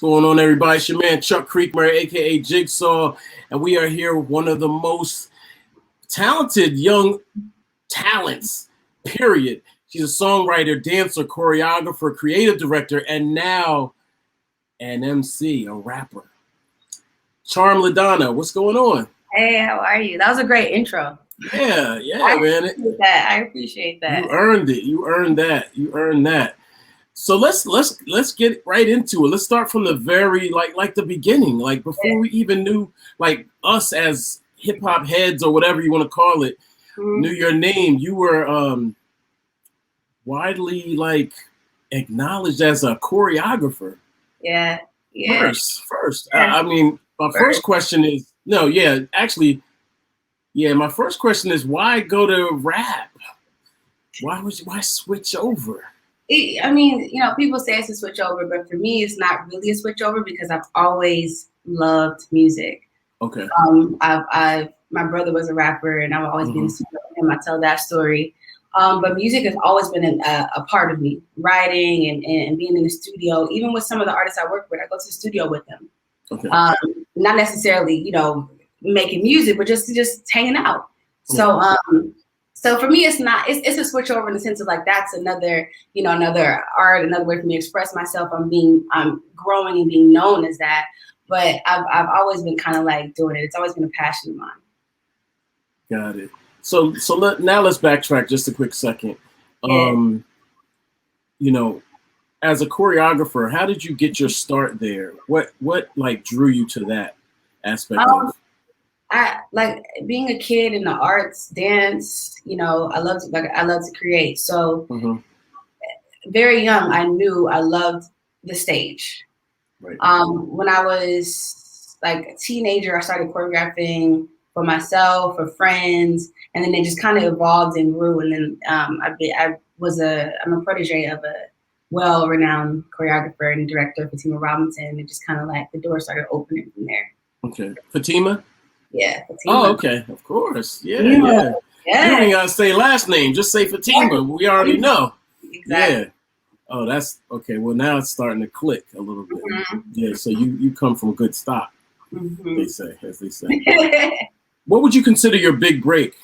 going on, everybody? It's your man Chuck Creekmurray, aka Jigsaw, and we are here with one of the most talented young talents, period. She's a songwriter, dancer, choreographer, creative director, and now an MC, a rapper. Donna, what's going on? Hey, how are you? That was a great intro. Yeah, man. I appreciate that. You earned it. You earned that. So let's get right into it. Let's start from the very like the beginning, like before we even knew, like us as hip hop heads or whatever you want to call it, knew your name. You were widely like acknowledged as a choreographer. Yeah. First. I mean, my first question is my first question is why go to rap? Why switch over? I mean, people say it's a switch over, but for me, it's not really a switch over because I've always loved music. Okay. My brother was a rapper, and I've always been in the studio with him. I tell that story. But music has always been a part of me. Writing and being in the studio, even with some of the artists I work with, I go to the studio with them. Okay. Not necessarily, making music, but just hanging out. So for me, it's a switch over in the sense of like that's another art, another way for me to express myself. I'm growing and being known as that. But I've always been kind of like doing it. It's always been a passion of mine. Got it. So now let's backtrack just a quick second. Yeah. As a choreographer, how did you get your start there? What like drew you to that aspect of? I like being a kid in the arts, dance. I love to create. So very young, I knew I loved the stage. Right. When I was like a teenager, I started choreographing for myself, for friends, and then it just kind of evolved and grew. And then I'm a protege of a well-renowned choreographer and director, Fatima Robinson. And it just kind of like the door started opening from there. Okay, Fatima. Yeah, Fatima. Oh, okay, of course. Yeah. You don't even gotta say last name; just say Fatima. We already know. Exactly. Yeah. Oh, that's okay. Well, now it's starting to click a little bit. Yeah. So you come from good stock. They say, as they say. What would you consider your big break?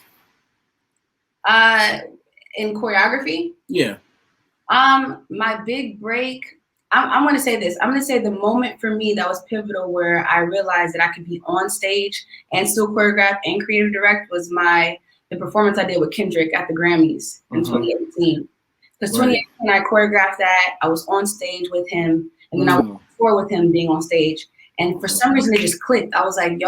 In choreography? Yeah. My big break, I'm going to say this. I'm going to say the moment for me that was pivotal where I realized that I could be on stage and still choreograph and creative direct was the performance I did with Kendrick at the Grammys in 2018. Because 2018, I choreographed that. I was on stage with him, and then I was before with him being on stage. And for some reason, it just clicked. I was like,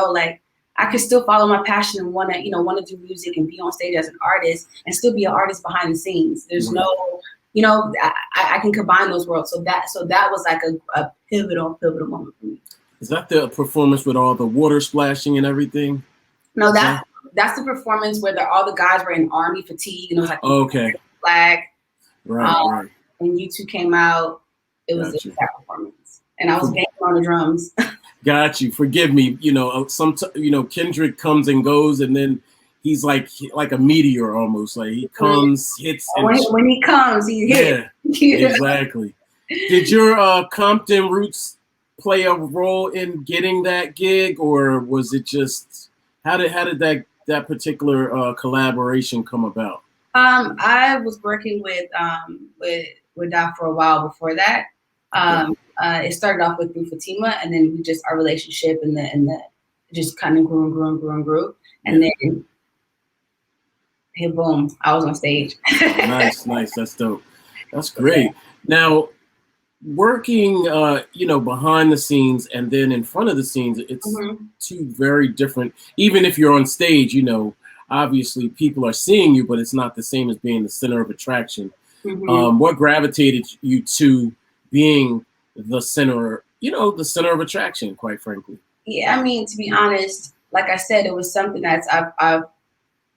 I could still follow my passion and want to do music and be on stage as an artist and still be an artist behind the scenes. There's I can combine those worlds. So that was like a pivotal moment for me. Is that the performance with all the water splashing and everything? No, that's the performance where all the guys were in army fatigue and it was like flag. Right. And U2 came out. It was that performance, and I was banging on the drums. Got you. Forgive me. Kendrick comes and goes, and then he's like a meteor almost. Like he comes, hits. When he comes, he hits. Yeah, exactly. Did your Compton roots play a role in getting that gig, or was it just how did that particular collaboration come about? I was working with Dot for a while before that. It started off with through Fatima, and then our relationship and the just kind of grew, and then hey, boom, I was on stage. Nice, that's dope. That's great. Now, working, behind the scenes and then in front of the scenes, it's two very different. Even if you're on stage, obviously people are seeing you, but it's not the same as being the center of attraction. What gravitated you to being the center of attraction, quite frankly? Yeah, I mean, to be honest, like I said, it was something that's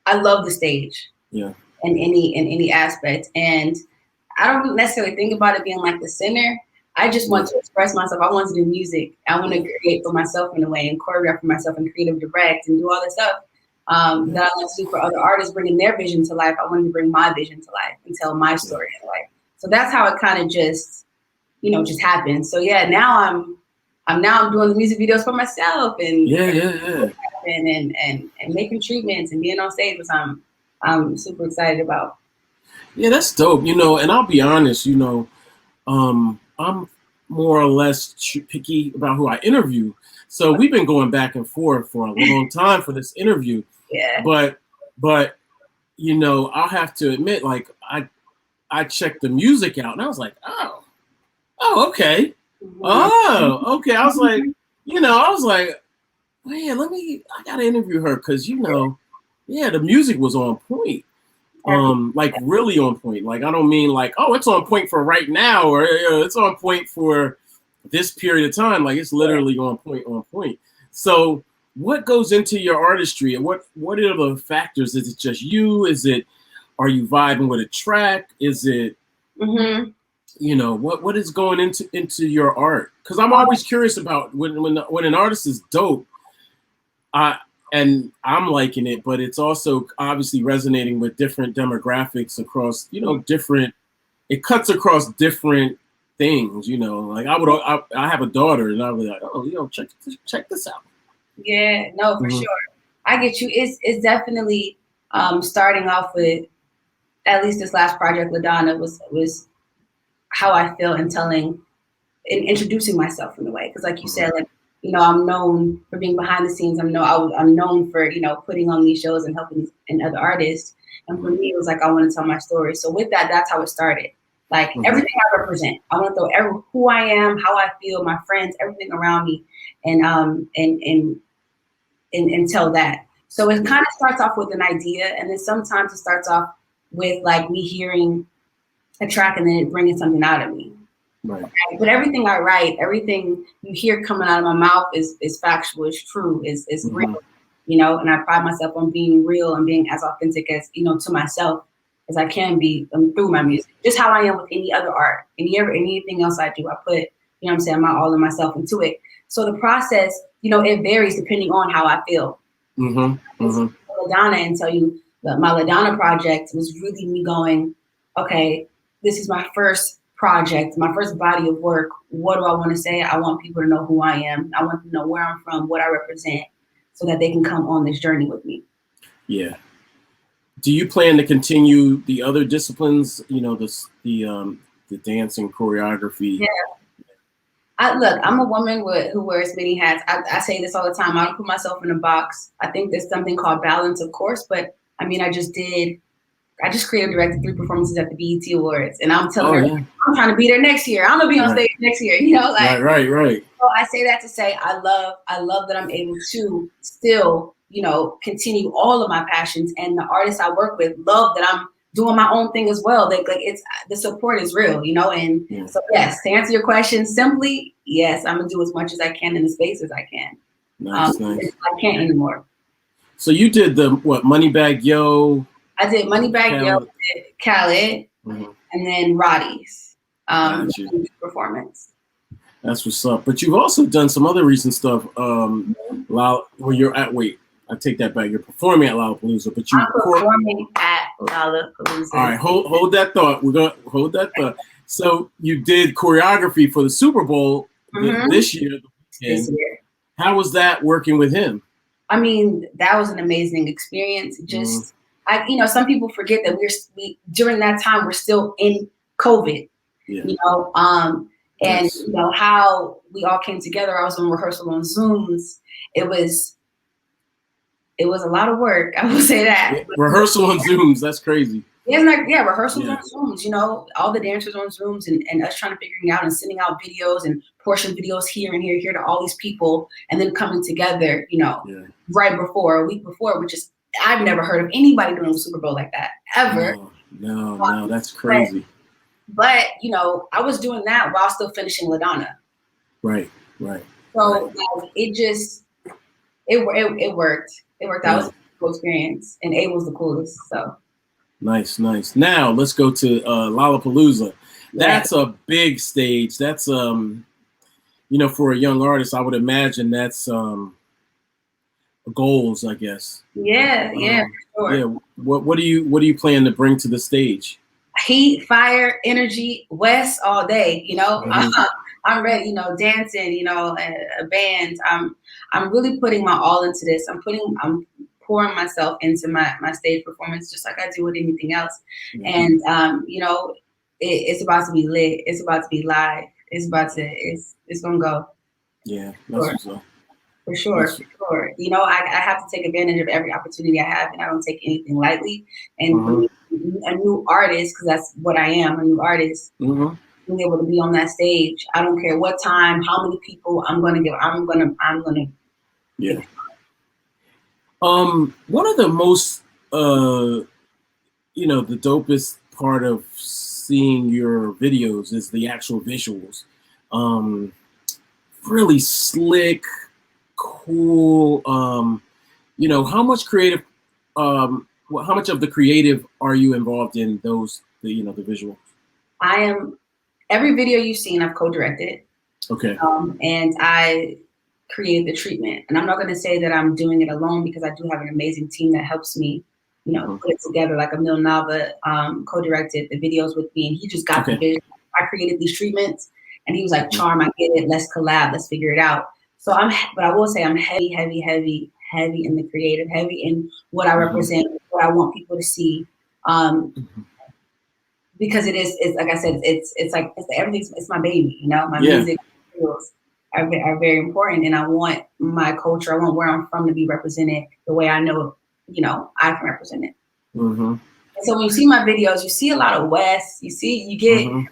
I love the stage. Yeah. In any aspect. And I don't necessarily think about it being like the center. I just want to express myself. I want to do music. I want to create for myself in a way and choreograph for myself and creative direct and do all this stuff. that I like to do for other artists, bringing their vision to life. I wanted to bring my vision to life and tell my story to life. So that's how it kind of just, just happened. So yeah, now I'm doing the music videos for myself and yeah. and making treatments and being on stage, which I'm super excited about. Yeah, that's dope. You know, and I'll be honest, you know, I'm more or less picky about who I interview. So we've been going back and forth for a long time for this interview. Yeah. But you know, I'll have to admit, like I checked the music out and I was like, oh, okay. Oh, okay. I was like, you know, man, I gotta interview her because, you know, yeah, the music was on point. Like really on point. Like I don't mean like, oh, it's on point for right now, or it's on point for this period of time. Like it's literally on point. So what goes into your artistry, and what are the factors? Is it just you? Are you vibing with a track? Is it you know, what is going into your art? Because I'm always curious about when an artist is dope. And I'm liking it, but it's also obviously resonating with different demographics across, you know, it cuts across different things, you know. Like I have a daughter, and I was like, oh, you know, check this out. Yeah, no, for sure. I get you. It's definitely starting off with, at least this last project with Donna was how I feel in introducing myself in a way. Because like you said, like, you know, I'm known for being behind the scenes. I'm known for, you know, putting on these shows and helping other artists. And for me, it was like, I want to tell my story. So with that, that's how it started. Like everything I represent, I want to throw who I am, how I feel, my friends, everything around me, and tell that. So it kind of starts off with an idea, and then sometimes it starts off with like me hearing a track and then it bringing something out of me. Right. But everything I write, everything you hear coming out of my mouth is factual, is true, is real, you know, and I pride myself on being real and being as authentic as, you know, to myself as I can be through my music. Just how I am with any other art, anything else I do, I put, you know what I'm saying, all of myself into it. So the process, you know, it varies depending on how I feel. Donna, and tell you that my LaDonna project was really me going, okay, this is my first project, my first body of work. What do I want to say? I want people to know who I am. I want them to know where I'm from, what I represent, so that they can come on this journey with me. Yeah. Do you plan to continue the other disciplines? You know, the dancing, choreography. Yeah. Look, I'm a woman who wears many hats. I say this all the time. I don't put myself in a box. I think there's something called balance, of course, but I mean, I just creative directed 3 performances at the BET Awards, and I'm telling her, I'm trying to be there next year. I'm gonna be on stage next year, you know, like right. So I say that to say I love that I'm able to still, you know, continue all of my passions, and the artists I work with love that I'm doing my own thing as well. Like it's the support is real, you know, and so yes, to answer your question simply, yes, I'm gonna do as much as I can in the space as I can. Nice. I can't anymore. So you did the Moneybagg Yo? I did Moneybagg Yo, Khaled, and then Roddy's performance. That's what's up. But you've also done some other recent stuff. Where you're at, I take that back. You're performing at Lollapalooza, but I'm performing at Lollapalooza. All right, hold that thought. We're gonna hold that thought. So you did choreography for the Super Bowl this year. How was that working with him? I mean, that was an amazing experience. Just, you know, some people forget that we during that time we're still in COVID. You know, and you know how we all came together. I was in rehearsal on Zooms. It was a lot of work. I will say that. Rehearsal on Zooms. That's crazy. Rehearsals on Zooms. You know, all the dancers on Zooms, and us trying to figure it out and sending out videos and portion videos here and here to all these people, and then coming together. You know, right before, a week before, which is I've never heard of anybody doing a Super Bowl like that ever. No, that's crazy. But you know, I was doing that while still finishing LaDonna. Right. So like, it worked. That was a cool experience, and A was the coolest. So nice. Now let's go to Lollapalooza. That's a big stage. That's you know, for a young artist, I would imagine that's goals, I guess. Yeah, for sure. Yeah. What do you plan to bring to the stage? Heat, fire, energy, West all day. You know, I'm ready, you know, dancing, you know, a band. I'm really putting my all into this. I'm pouring myself into my stage performance just like I do with anything else. And you know, it's about to be lit. It's about to be live. It's gonna go. Yeah, that's what's up. For sure, for sure. You know, I have to take advantage of every opportunity I have, and I don't take anything lightly. And for me, a new artist, because that's what I am, a new artist, being able to be on that stage. I don't care what time, how many people I'm gonna give. I'm gonna. Yeah. One of the most, you know, the dopest part of seeing your videos is the actual visuals. Really slick, cool. You know, how much creative, how much of the creative are you involved in those, you know, the visuals? I am, every video you've seen, I've co-directed. Okay. And I created the treatment. And I'm not gonna say that I'm doing it alone because I do have an amazing team that helps me, you know, put it together. Like Emil Nava co-directed the videos with me, and he just got the vision. I created these treatments, and he was like, "Charm, I get it. Let's collab. Let's figure it out." So but I will say I'm heavy in the creative, heavy in what I represent, what I want people to see. Because it's like I said, it's my baby, you know. My music skills are very important, and I want my culture, I want where I'm from to be represented the way I know, you know, I can represent it. And so when you see my videos, you see a lot of West. You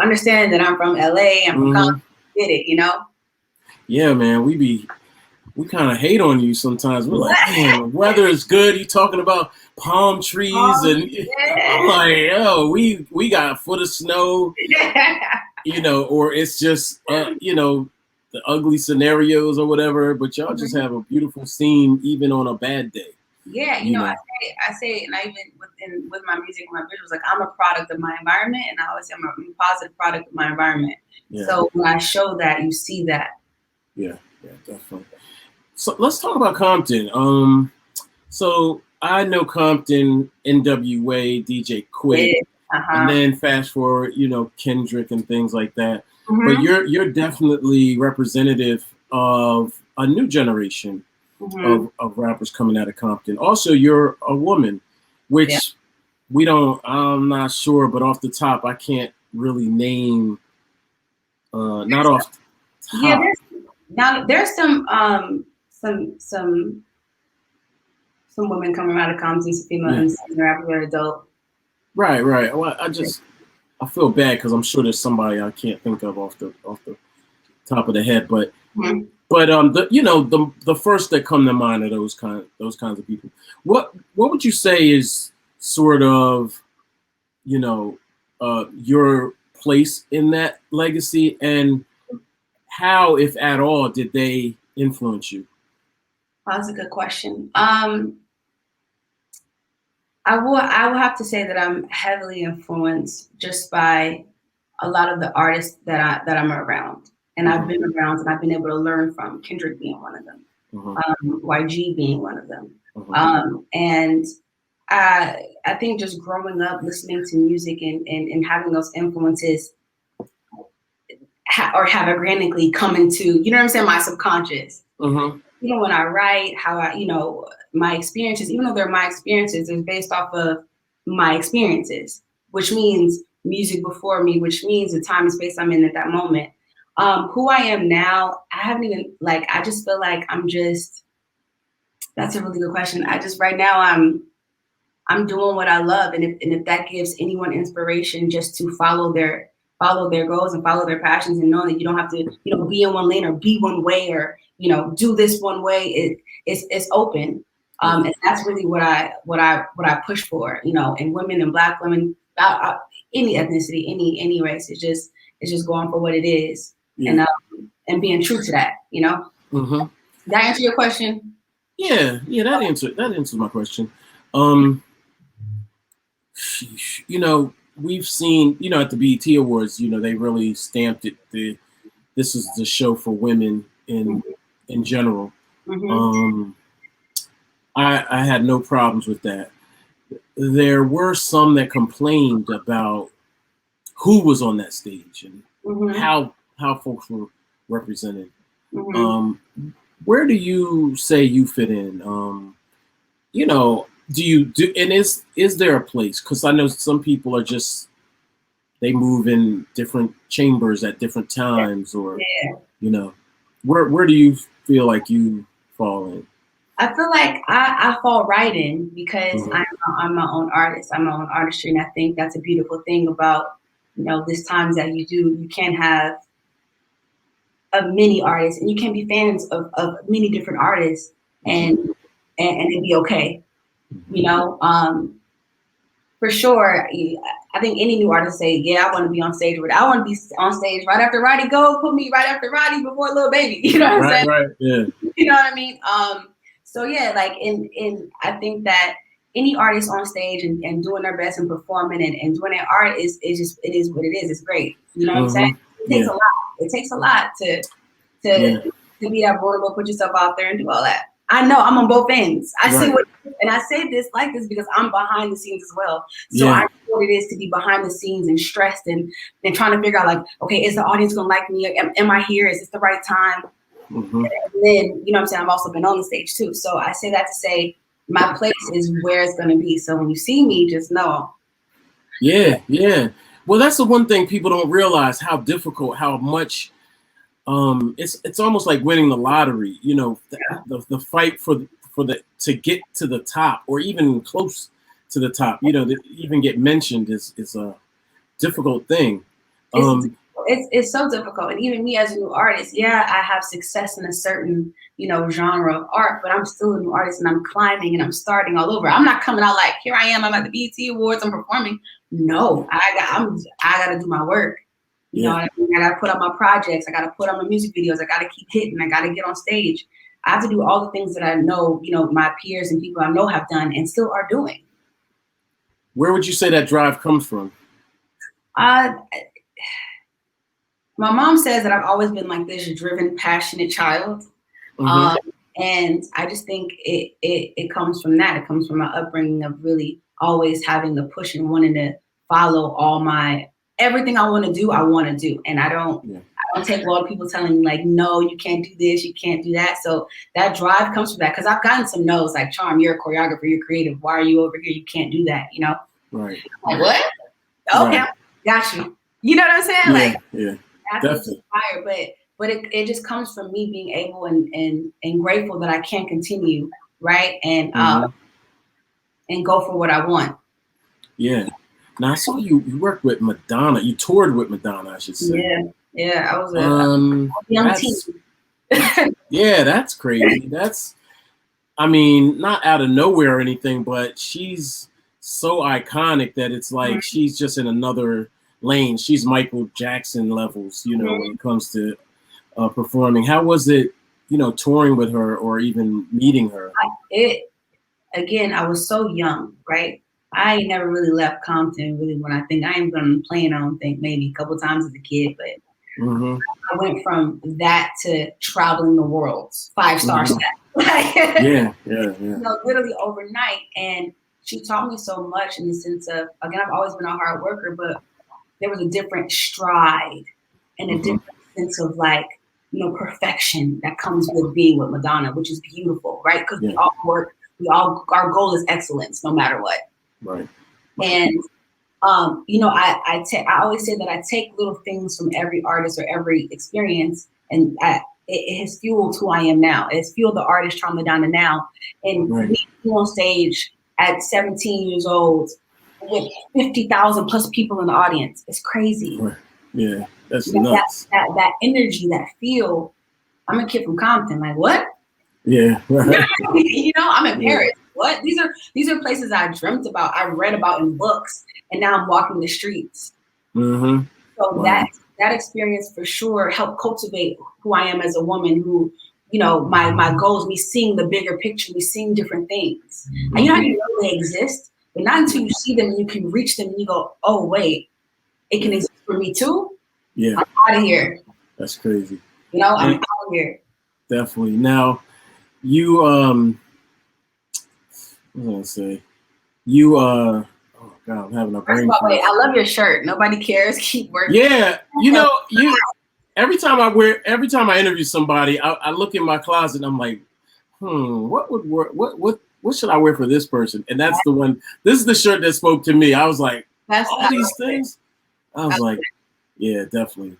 understand that I'm from LA. I'm from Compton. Get it, you know. Yeah, man, we kind of hate on you sometimes. We're like, man, the weather is good. You talking about palm trees, and I'm like, yo, we got a foot of snow, you know, or it's just, you know, the ugly scenarios or whatever. But y'all just have a beautiful scene even on a bad day. Yeah, you know. I say, and I even with my music, my visuals, like I'm a product of my environment, and I always say I'm a positive product of my environment. So when I show that, you see that. Yeah, definitely. So let's talk about Compton. So I know Compton, NWA, DJ Quick, and then fast forward, you know, Kendrick and things like that. But you're definitely representative of a new generation of rappers coming out of Compton. Also, you're a woman, which I'm not sure, but off the top, I can't really name. Not off the top. Yeah, there's some women coming out of Compton, some female MCs and rappers that are dope. Right. Well, I feel bad because I'm sure there's somebody I can't think of off the top of the head, but the first that come to mind are those kinds of people. What would you say is sort of, you know, your place in that legacy, and how, if at all, did they influence you? That's a good question. I will have to say that I'm heavily influenced just by a lot of the artists that I'm around, and I've been around, and I've been able to learn from. Kendrick being one of them, YG being one of them, and I think just growing up listening to music and having those influences have organically come into, you know what I'm saying, my subconscious. You know, when I write, how I, you know, my experiences, even though they're my experiences, they're based off of my experiences, which means music before me, which means the time and space I'm in at that moment. Who I am now, I haven't even, like, I just feel like that's a really good question. Right now I'm doing what I love. And if that gives anyone inspiration just to follow their goals and follow their passions, and knowing that you don't have to, you know, be in one lane or be one way, or, you know, do this one way, it's open. And that's really what I push for, you know, and women and Black women, any ethnicity, any race, it's just going for what it is, and being true to that, you know. Did that answer your question? Yeah, that answers my question. You know, we've seen, you know, at the BET Awards, you know, they really stamped it. This is the show for women in general. I had no problems with that. There were some that complained about who was on that stage and how how folks were represented. Mhm. Where do you say you fit in? You know, do you do? And is there a place? Because I know some people are just they move in different chambers at different times, or Yeah. you know, where do you feel like you fall in? I feel like I fall right in because Mhm. I'm my own artist. I'm my own artistry, and I think that's a beautiful thing about this times that you can have a many artists, and you can be fans of many different artists, and and it'd be okay. You know, for sure. I think any new artist say, yeah, I want to be on stage with. I want to be on stage right after Roddy Go. Put me right after Roddy before Lil Baby. You know what I'm saying? Right, yeah. You know what I mean? So yeah, like in I think that any artist on stage and doing their best and performing and doing their art is just it is what it is. It's great. You know what I'm saying? It takes Yeah, a lot. It takes a lot to yeah, be that vulnerable, put yourself out there and do all that. I know I'm on both ends. I see right, what, and I say this like this because I'm behind the scenes as well. So I yeah, know what it is to be behind the scenes and stressed and trying to figure out like, okay, is the audience gonna like me? Am I here? Is this the right time? hmm And then, you know what I'm saying, I've also been on the stage too. So I say that to say my place is where it's gonna be. So when you see me, just know. yeah, yeah. Well, that's the one thing people don't realize how difficult, how much it's almost like winning the lottery. You know, the fight for the to get to the top or even close to the top. You know, to even get mentioned is a difficult thing. It's Um, it's so difficult. And even me as a new artist, yeah, I have success in a certain, genre of art, but I'm still a new artist and I'm climbing and I'm starting all over. I'm not coming out like, here I am, I'm at the BET Awards, I'm performing. No, I gotta do my work. You know yeah, what I mean? I gotta put out my projects, I gotta put out my music videos, I gotta keep hitting, I gotta get on stage. I have to do all the things that I know, my peers and people I know have done and still are doing. where would you say that drive comes from? Uh, my mom says that I've always been like this driven, passionate child. Hmm. Um, and I just think it comes from that. It comes from my upbringing of really always having the push and wanting to follow everything I want to do, I want to do. And Yeah, I don't take a lot of people telling me like, no, you can't do this, you can't do that. So that drive comes from that. Cause I've gotten some no's like, Charm, you're a choreographer, you're creative. Why are you over here? You can't do that, right, Like, what? Okay, right. got you. You know what I'm saying? Yeah, Like, yeah, that's definitely. inspired, but it just comes from me being able and grateful that I can continue, right? Hmm. And go for what I want. Yeah. Now I saw you worked with Madonna. You toured with Madonna, I should say. Yeah, yeah. I was a young teen. That's yeah, that's crazy. That's I mean, not out of nowhere or anything, but she's so iconic that it's like she's just in another lane. She's Michael Jackson levels, you know, when it comes to performing. How was it, touring with her or even meeting her? It again. I was so young, right? I ain't never really left Compton. Really, when I think I ain't been playing, I don't think maybe a couple times as a kid, but Hmm. I went from that to traveling the world, 5-star Hmm. status, like, Yeah, yeah, yeah. literally overnight. And she taught me so much in the sense of, again, I've always been a hard worker, but there was a different stride and a Hmm. different sense of like, perfection that comes with being with Madonna, which is beautiful, right? Because we Yeah, all work, our goal is excellence no matter what. right. And I always say that I take little things from every artist or every experience, and it has fueled who I am now. It has fueled the artist trauma down to now. And Right. me being on stage at 17 years old with 50,000 plus people in the audience, it's crazy. Right. Yeah, that's That, nuts. that energy, that feel. I'm a kid from Compton. Like what? Yeah, right. I'm in Yeah. Paris. What? These are places I dreamt about, I read about in books, and now I'm walking the streets. Hmm. So Wow. that experience for sure helped cultivate who I am as a woman who, my goals, me seeing the bigger picture, me seeing different things. And you know how you know they exist, but not until you see them and you can reach them and you go, oh wait, it can Yeah. exist for me too. Yeah. I'm out of here. That's crazy. I'm And out of here. definitely. Now, you what was I gonna say? You oh god, I'm having a First brain of all, wait, freeze. I love your shirt. Nobody cares. Keep working. Yeah, you every time I interview somebody, I look in my closet and I'm like, what would work? What should I wear for this person? And that's the one. This is the shirt that spoke to me. I was like, all these things. I was like, yeah, definitely.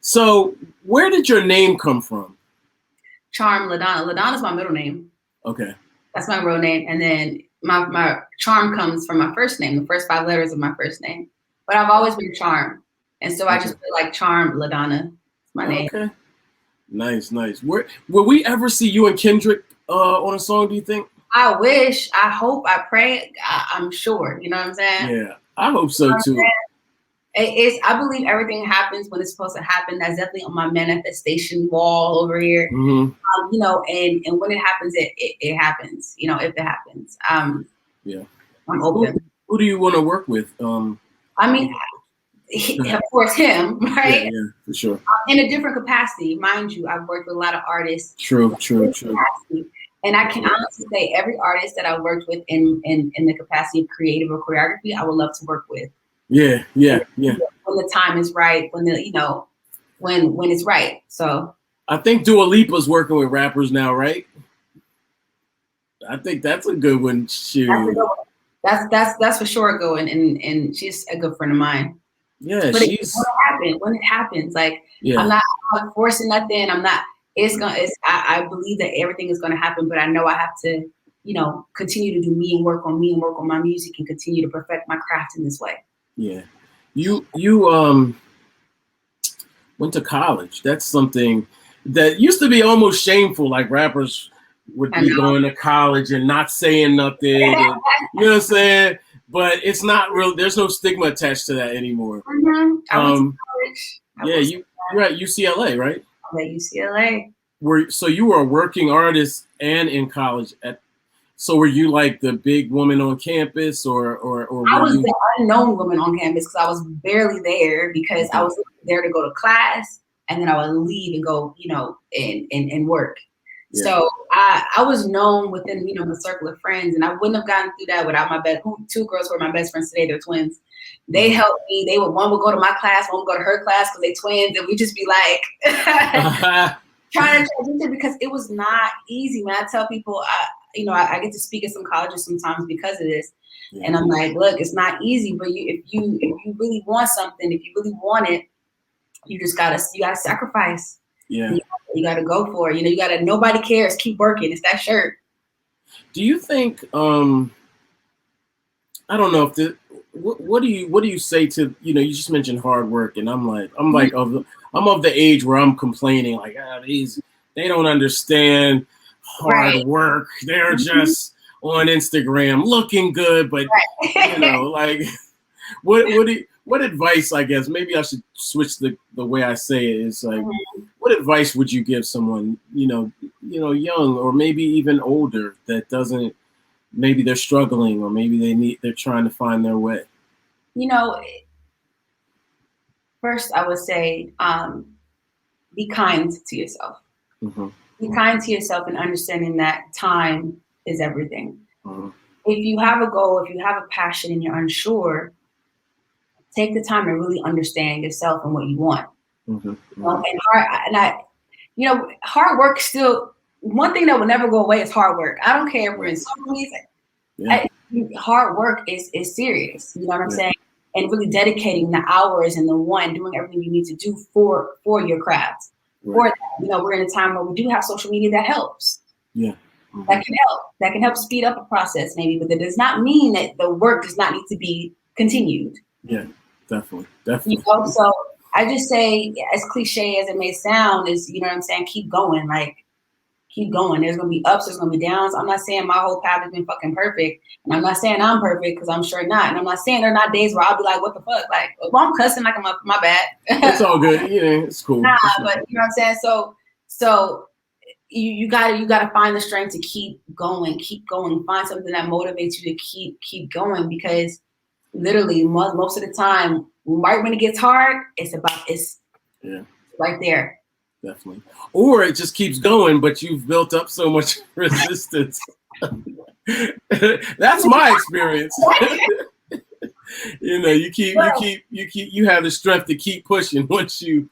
So, where did your name come from? Charm LaDonna. LaDonna's my middle name. Okay. That's my real name, and then my Charm comes from my first name, the first 5 letters of my first name. But I've always been Charm, and so I just feel like Charm LaDonna. It's my name. Okay. Nice. Will we ever see you and Kendrick on a song? Do you think? I wish. I hope. I pray. I'm sure. You know what I'm saying? Yeah, I hope so too. I believe everything happens when it's supposed to happen. That's definitely on my manifestation wall over here. Mm-hmm. You know, and when it happens, it happens. You know, if it happens. Yeah. I'm open. Who do you want to work with? I mean, of course, him, right? Yeah, for sure. In a different capacity, mind you. I've worked with a lot of artists. True. And I can honestly say every artist that I worked with in the capacity of creative or choreography, I would love to work with. Yeah. When the time is right, when when it's right. So I think Dua Lipa's working with rappers now, right? I think that's a good one. That's for sure a good one, and she's a good friend of mine. Yeah, but when it happens, like I'm not forcing nothing. I'm not. I believe that everything is gonna happen, but I know I have to, continue to do me and work on my music and continue to perfect my craft in this way. Yeah, you went to college. That's something that used to be almost shameful. Like rappers would be going to college and not saying nothing. And, you know what I'm saying? But it's not real. There's no stigma attached to that anymore. Mm-hmm. I went to college. You're at UCLA, right? I'm at UCLA. So you were a working artist and in college so were you like the big woman on campus or I was the unknown woman on campus because I was barely there because I was there to go to class and then I would leave and go, and work. Yeah. So I was known within, the circle of friends, and I wouldn't have gotten through that without my 2 girls who are my best friends today. They're twins. They helped me. One would go to my class, one would go to her class because they twins, and we just be like trying to transition because it was not easy. When I tell people, I get to speak at some colleges sometimes because of this, and I'm like, look, it's not easy, but if you really want something, if you really want it, you gotta sacrifice. Yeah. You gotta go for it. Nobody cares. Keep working. It's that shirt. Do you think? I don't know if what do you say to you just mentioned hard work, and I'm of the age where I'm complaining like they don't understand hard work. They're just on Instagram looking good, but like what advice, I guess maybe I should switch the way I say it is like, what advice would you give someone, young or maybe even older that doesn't, maybe they're struggling or maybe they're trying to find their way? First I would say, be kind to yourself. Mm-hmm. Be kind to yourself and understanding that time is everything. Mm-hmm. If you have a goal, if you have a passion and you're unsure, take the time to really understand yourself and what you want. Mm-hmm. Hard work still, one thing that will never go away is hard work. I don't care if we're in social media. Hard work is serious. You know what I'm saying? And really dedicating the hours and doing everything you need to do for your craft. Right. For that, we're in a time where we do have social media that helps. Yeah. Mm-hmm. That can help speed up a process maybe, but that does not mean that the work does not need to be continued. Yeah, definitely. So I just say, as cliche as it may sound, is keep going. Like, keep going. There's gonna be ups, there's gonna be downs. I'm not saying my whole path has been fucking perfect, and I'm not saying I'm perfect because I'm sure not. And I'm not saying there are not days where I'll be like, what the fuck? Like, well, I'm cussing like I'm up, my bad. It's all good. Yeah, it's cool. Nah, but you know what I'm saying. So you gotta find the strength to keep going. Find something that motivates you to keep going, because literally most of the time, right when it gets hard, it's right there. Definitely. Or it just keeps going, but you've built up so much resistance. That's my experience. You have the strength to keep pushing once you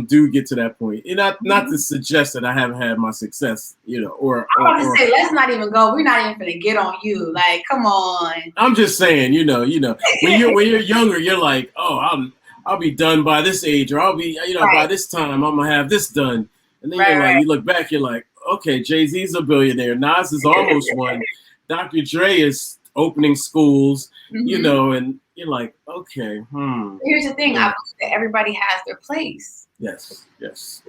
do get to that point. And not to suggest that I haven't had my success, you know, I'm about to say, let's not even go. We're not even gonna get on you. Like, come on. I'm just saying, you know, when you're younger, you're like, oh, I'll be done by this age, or I'll be, you know, by this time I'm gonna have this done. And then you're like, you look back, you're like, okay, Jay-Z's a billionaire, Nas is almost one, Dr. Dre is opening schools, you know, and you're like, okay, Here's the thing, I believe that everybody has their place. Yes,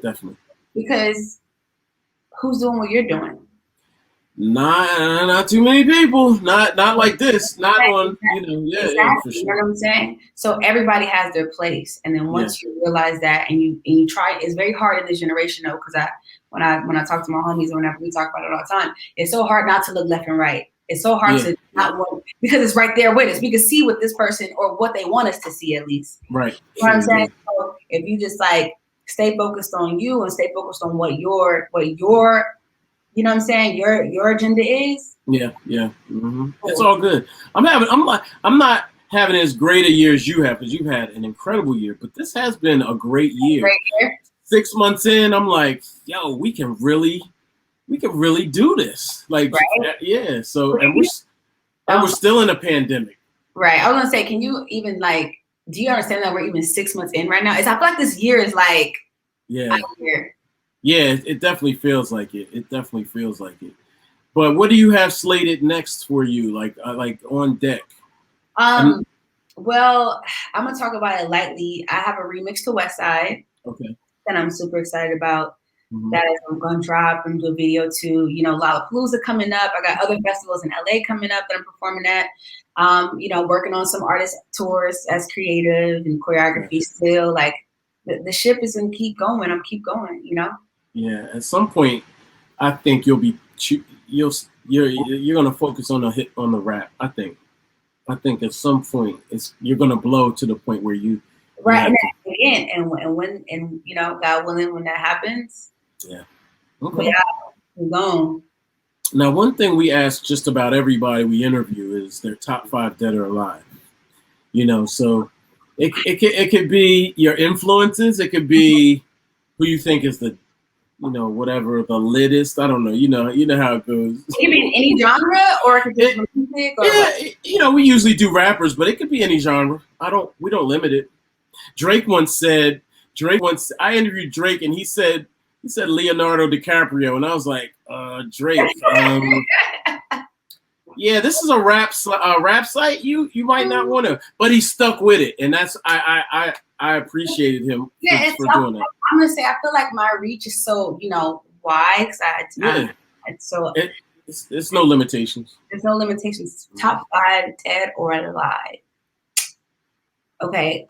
definitely. Because who's doing what you're doing? Not too many people. Not like this. Not on, you know, yeah, for sure. You know what I'm saying? So everybody has their place, and then once you realize that, and you try, it's very hard in this generation though, because when I talk to my homies, or whenever we talk about it all the time, it's so hard not to look left and right. It's so hard to not want, because it's right there with us. We can see what this person, or what they want us to see at least. Right. You know what I'm saying? So if you just like stay focused on you and stay focused on what your you know what I'm saying, your agenda is. Yeah. Mm-hmm. It's all good. I'm not having as great a year as you have, because you've had an incredible year, but this has been a great year. 6 months in, I'm like, yo, we can really do this. Like, yeah. So, and we're still in a pandemic. Right. I was gonna say, can you even like, do you understand that we're even 6 months in right now? I feel like this year is like, yeah, it definitely feels like it. It definitely feels like it. But what do you have slated next for you, like on deck? Well, I'm gonna talk about it lightly. I have a remix to West Side. Okay. That I'm super excited about. That is, I'm gonna drop and do a video to, you know, Lollapalooza coming up. I got other festivals in LA coming up that I'm performing at. You know, working on some artist tours as creative and choreography still. Like the ship is gonna keep going. I'm keep going, you know? Yeah, at some point, I think you're gonna focus on the rap. I think at some point you're gonna blow to the point where you again, and when you know, God willing, when that happens, okay, we're gone. Now, one thing we ask just about everybody we interview is their top 5 dead or alive. You know, so it could be your influences. It could be who you think is the, you know, whatever, the littest. I don't know. You know how it goes. You mean any genre, or it could be music? Or you know, we usually do rappers, but it could be any genre. We don't limit it. Drake once, I interviewed Drake, and he said Leonardo DiCaprio, and I was like, Drake, yeah, this is a rap site. You might not want to, but he stuck with it, and that's I appreciated him for doing that. I'm gonna say, I feel like my reach is so, you know, wide. It's no limitations. There's no limitations. Top 5 dead or alive. Okay.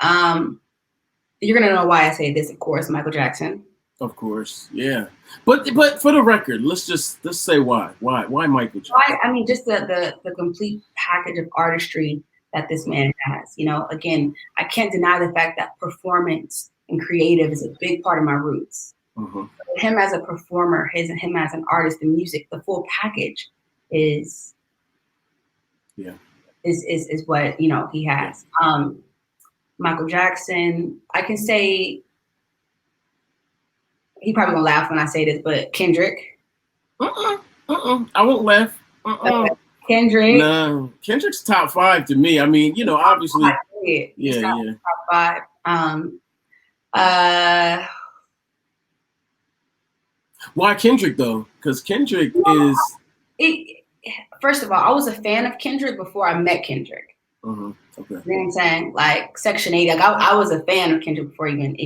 You're gonna know why I say this, of course, Michael Jackson. Of course, yeah. But for the record, let's say why Michael Jackson. I mean, just the complete package of artistry that this man has. You know, again, I can't deny the fact that performance and creative is a big part of my roots. Him as a performer, him as an artist, the music, the full package is what, you know, he has. Michael Jackson, I can say, he probably gonna laugh when I say this, but Kendrick. I won't laugh. Kendrick. No, Kendrick's top 5 to me. I mean, you know, obviously, top 5. Why Kendrick though? Because Kendrick is. First of all, I was a fan of Kendrick before I met Kendrick. Okay. You know what I'm saying? Like Section 80. Like I was a fan of Kendrick before even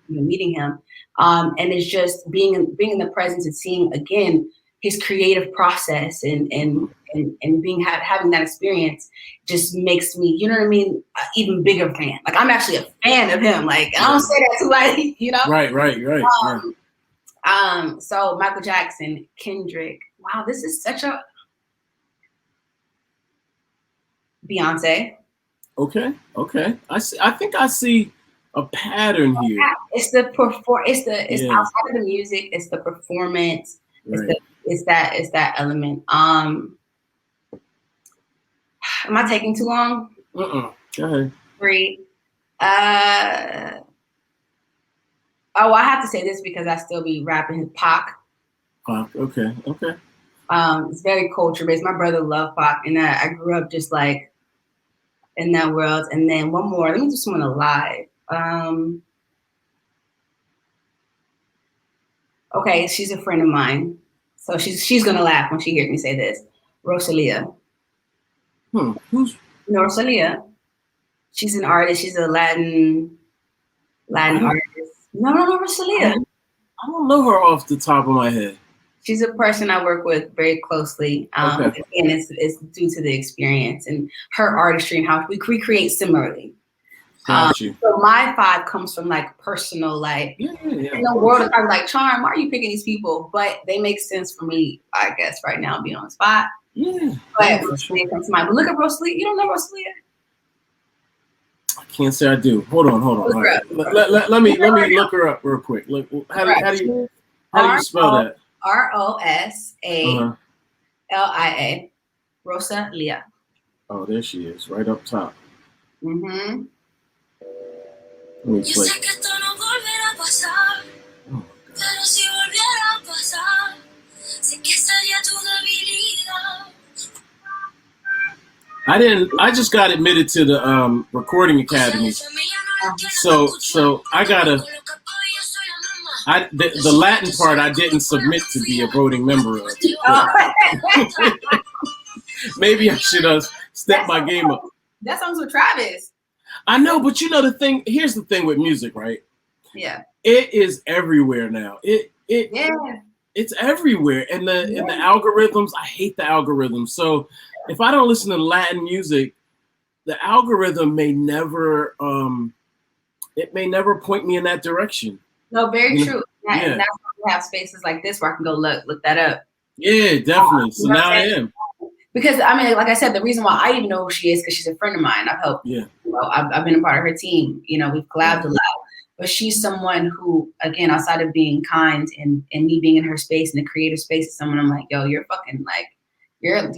meeting him. And it's just being in the presence and seeing again his creative process and having that experience just makes me, you know what I mean, an even bigger fan. Like I'm actually a fan of him. Like I don't say that too lightly, you know? Right. So Michael Jackson, Kendrick. Wow, this is such a Beyonce. Okay. I think I see a pattern here. It's the outside of the music. It's the performance. Right. It's that element. Am I taking too long? Go ahead. 3. Oh, I have to say this because I still be rapping his Pac. Pac, okay. It's very culture based. My brother loved Pac, and I grew up just like in that world. And then one more. Let me do someone alive. Okay, she's a friend of mine, so she's gonna laugh when she hears me say this. Rosalia. Who's Rosalia? She's an artist. She's a Latin artist. No, Rosalia. I don't know her off the top of my head. She's a person I work with very closely. Okay. And it's due to the experience and her artistry and how we recreate similarly. So my 5 comes from like personal, like in the world of like Charm, why are you picking these people? But they make sense for me, I guess, right now, being on the spot. Yeah. But Rosalia comes to mind. But look at Rosalia. You don't know Rosalia? I can't say I do. Hold on. Right. Let me look her up real quick. Look, how do you spell that? Rosalia. Rosalia. Oh, there she is, right up top. Mm-hmm. Let me play. I just got admitted to the Recording Academy. So I gotta the Latin part I didn't submit to be a voting member of. Maybe I should step my game up. That sounds with Travis. I know, but you know here's the thing with music, right? Yeah. It is everywhere now. It's everywhere. And the algorithms, I hate the algorithms. So if I don't listen to Latin music, the algorithm may never point me in that direction. No, very true. And that's why we have spaces like this where I can go look that up. Yeah, definitely. So now I am. Because I mean, like I said, the reason why I even know who she is because she's a friend of mine. I've helped. Yeah. I've been a part of her team. We've collabed a lot. But she's someone who, again, outside of being kind and me being in her space in the creative space, is someone I'm like, yo, you're fucking like, I'm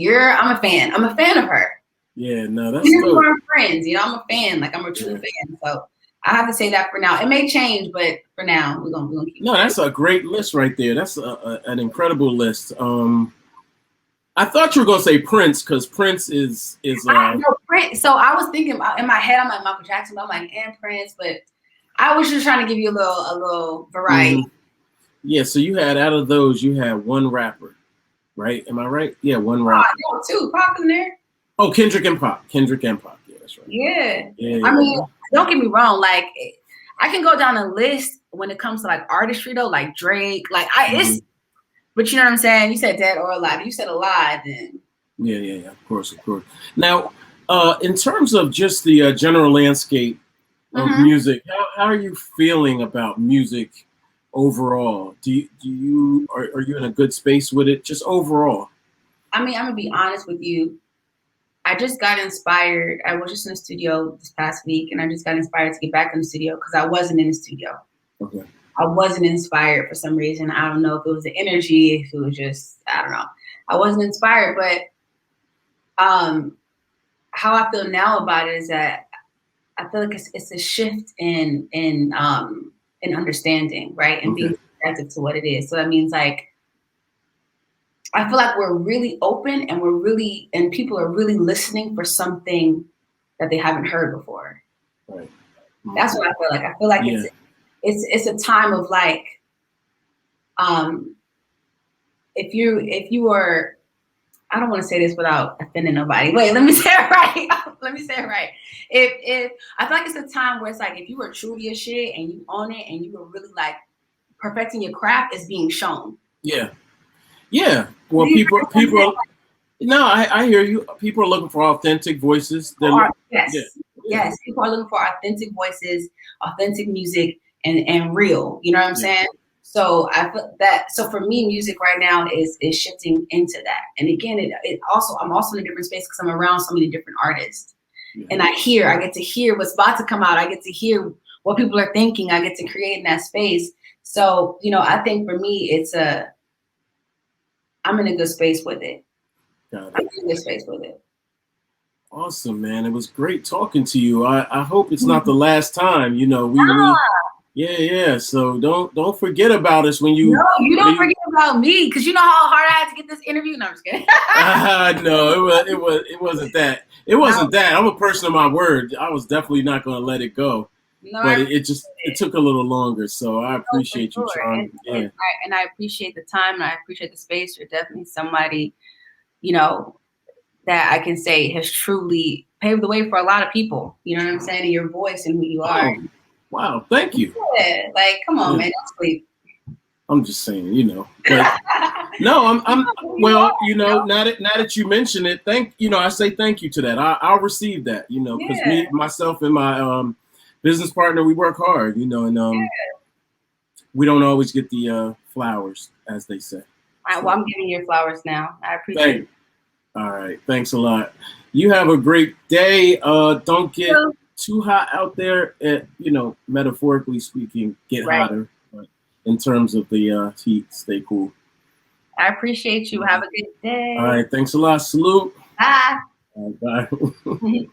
a fan. I'm a fan of her. Yeah, no, that's dope. We're friends, I'm a fan. Like I'm a true fan. So I have to say that for now. It may change, but for now, we're gonna keep. No, that's a great list right there. That's an incredible list. I thought you were gonna say Prince because Prince is. Prince. So I was thinking in my head, I'm like Michael Jackson. But I'm like, and Prince, but I was just trying to give you a little variety. Mm-hmm. Yeah. So you had out of those, you had one rapper, right? Am I right? Yeah, one rapper. No, 2 Pac in there. Oh, Kendrick and Pac. Yeah, that's right. Yeah. I mean, don't get me wrong. Like, I can go down a list when it comes to like artistry though, like Drake. Like it's. But you know what I'm saying? You said dead or alive. You said alive, then. Yeah. Of course. Now, in terms of just the general landscape of music, how are you feeling about music overall? Are you in a good space with it? Just overall. I mean, I'm gonna be honest with you. I just got inspired. I was just in the studio this past week, and I just got inspired to get back in the studio because I wasn't in the studio. Okay. I wasn't inspired for some reason. I don't know if it was the energy, if it was just, I don't know. I wasn't inspired, but how I feel now about it is that I feel like it's a shift in understanding, right? And being receptive to what it is. So that means like, I feel like we're really open and people are really listening for something that they haven't heard before. Right. That's what I feel like. I feel like it's a time of like, if you are, I don't want to say this without offending nobody. Wait, let me say it right. If I feel like it's a time where it's like, if you were true to your shit and you own it and you were really like perfecting your craft, it's being shown. Yeah. Well, people. No, I hear you. People are looking for authentic voices. Yes. People are looking for authentic voices, authentic music, and real. You know what I'm saying? So I feel that. So for me, music right now is shifting into that. And again, I'm also in a different space because I'm around so many different artists, and I get to hear what's about to come out. I get to hear what people are thinking. I get to create in that space. So I think for me, I'm in a good space with it. I'm in a good space with it. Awesome, man. It was great talking to you. I hope it's not the last time. Yeah. So don't forget about us when you. No, you don't forget about me, because you know how hard I had to get this interview. No, I'm just kidding. No, it wasn't that. It wasn't that. I'm a person of my word. I was definitely not going to let it go. No, but it took a little longer. So I appreciate you trying. And I appreciate the time, and I appreciate the space. You're definitely somebody, you know, that I can say has truly paved the way for a lot of people. You know what I'm saying? And your voice and who you are. Oh, wow, thank you. Yeah, like, come on, man, don't sleep. I'm just saying, you know. But no, I'm well, you know, now that you mention it, I say thank you to that. I'll receive that, you know, because me, myself, and my business partner, we work hard, you know, and we don't always get the flowers, as they say. Well, I'm giving you your flowers now. I appreciate it. All right, thanks a lot. You have a great day. Don't get too hot out there. You know, metaphorically speaking, get hotter. But in terms of the heat, stay cool. I appreciate you. Have a good day. All right, thanks a lot. Salute. Bye. Bye.